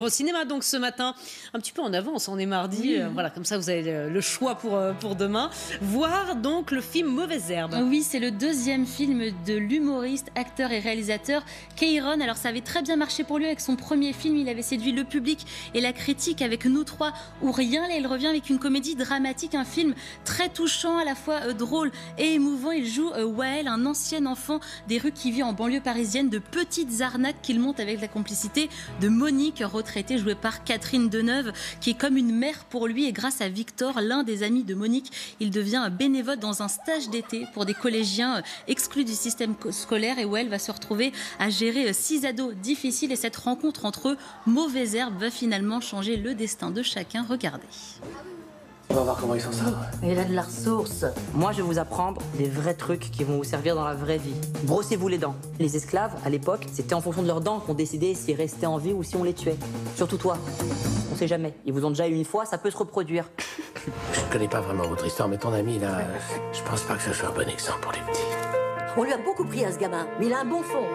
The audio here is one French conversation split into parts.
Au cinéma donc ce matin, un petit peu en avance, on est mardi, Oui. voilà, comme ça vous avez le choix pour demain. Voir donc le film Mauvaise Herbe. Oui, c'est le deuxième film de l'humoriste, acteur et réalisateur Kéron. Alors ça avait très bien marché pour lui avec son premier film, il avait séduit le public et la critique avec Nous trois ou Rien. Là il revient avec une comédie dramatique, un film très touchant, à la fois drôle et émouvant. Il joue Wael, un ancien enfant des rues qui vit en banlieue parisienne, de petites arnaques qu'il monte avec la complicité de Monique, retraitée, jouée par Catherine Deneuve, qui est comme une mère pour lui. Et grâce à Victor, l'un des amis de Monique, il devient bénévole dans un stage d'été pour des collégiens exclus du système scolaire, et où elle va se retrouver à gérer 6 ados difficiles. Et cette rencontre entre eux, Mauvaise Herbe, va finalement changer le destin de chacun. Regardez. On va voir comment ils s'en sortent. Il a de la ressource. Moi, je vais vous apprendre des vrais trucs qui vont vous servir dans la vraie vie. Brossez-vous les dents. Les esclaves, à l'époque, c'était en fonction de leurs dents qu'on décidait s'ils restaient en vie ou si on les tuait. Surtout toi. On sait jamais. Ils vous ont déjà eu une fois, ça peut se reproduire. Je ne connais pas vraiment votre histoire, mais ton ami, là, je pense pas que ce soit un bon exemple pour les petits. On lui a beaucoup pris à ce gamin, mais il a un bon fond.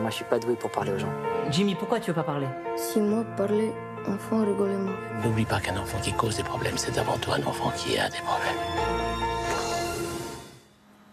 Moi, je suis pas doué pour parler aux gens. Jimmy, pourquoi tu veux pas parler? Si moi parlais, enfant rigolait moi. N'oublie pas qu'un enfant qui cause des problèmes, c'est avant tout un enfant qui a des problèmes.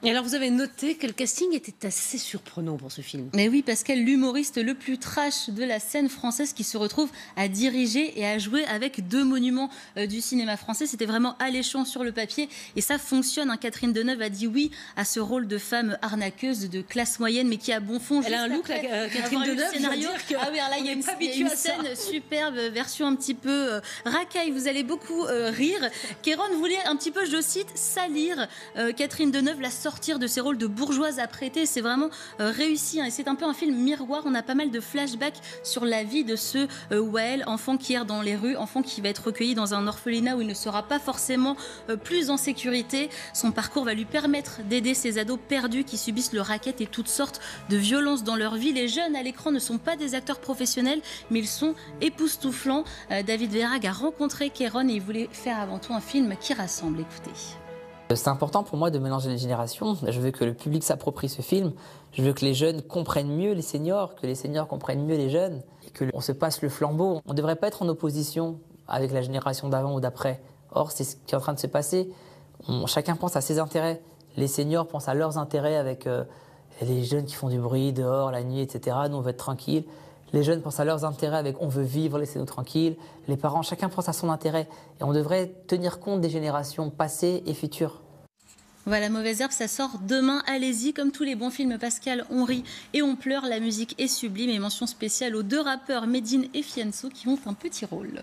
Et alors vous avez noté que le casting était assez surprenant pour ce film. Mais oui, Pascal, l'humoriste le plus trash de la scène française, qui se retrouve à diriger et à jouer avec deux monuments du cinéma français. C'était vraiment alléchant sur le papier et ça fonctionne. Catherine Deneuve a dit oui à ce rôle de femme arnaqueuse de classe moyenne, mais qui a bon fond. Elle a un look, Catherine Deneuve, scénario. Ah oui, alors là, il y a une scène superbe, version un petit peu racaille. Vous allez beaucoup rire. Kéron voulait un petit peu, je cite, salir Catherine Deneuve, la sortir de ses rôles de bourgeoise apprêtée. C'est vraiment réussi, et c'est un peu un film miroir. On a pas mal de flashbacks sur la vie de ce Wael, enfant qui erre dans les rues, enfant qui va être recueilli dans un orphelinat où il ne sera pas forcément plus en sécurité. Son parcours va lui permettre d'aider ces ados perdus qui subissent le racket et toutes sortes de violences dans leur vie. Les jeunes à l'écran ne sont pas des acteurs professionnels, mais ils sont époustouflants. David Verhaeghe a rencontré Kéron et il voulait faire avant tout un film qui rassemble. Écoutez. C'est important pour moi de mélanger les générations. Je veux que le public s'approprie ce film. Je veux que les jeunes comprennent mieux les seniors, que les seniors comprennent mieux les jeunes, et qu'on se passe le flambeau. On ne devrait pas être en opposition avec la génération d'avant ou d'après. Or, c'est ce qui est en train de se passer. Chacun pense à ses intérêts. Les seniors pensent à leurs intérêts avec les jeunes qui font du bruit dehors, la nuit, etc. Nous, on veut être tranquille. Les jeunes pensent à leurs intérêts avec « on veut vivre, laissez-nous tranquilles ». Les parents, chacun pense à son intérêt. Et on devrait tenir compte des générations passées et futures. Voilà, Mauvaise Herbe, ça sort demain. Allez-y, comme tous les bons films, Pascal, on rit et on pleure. La musique est sublime, et mention spéciale aux deux rappeurs Medine et Fianso qui ont un petit rôle.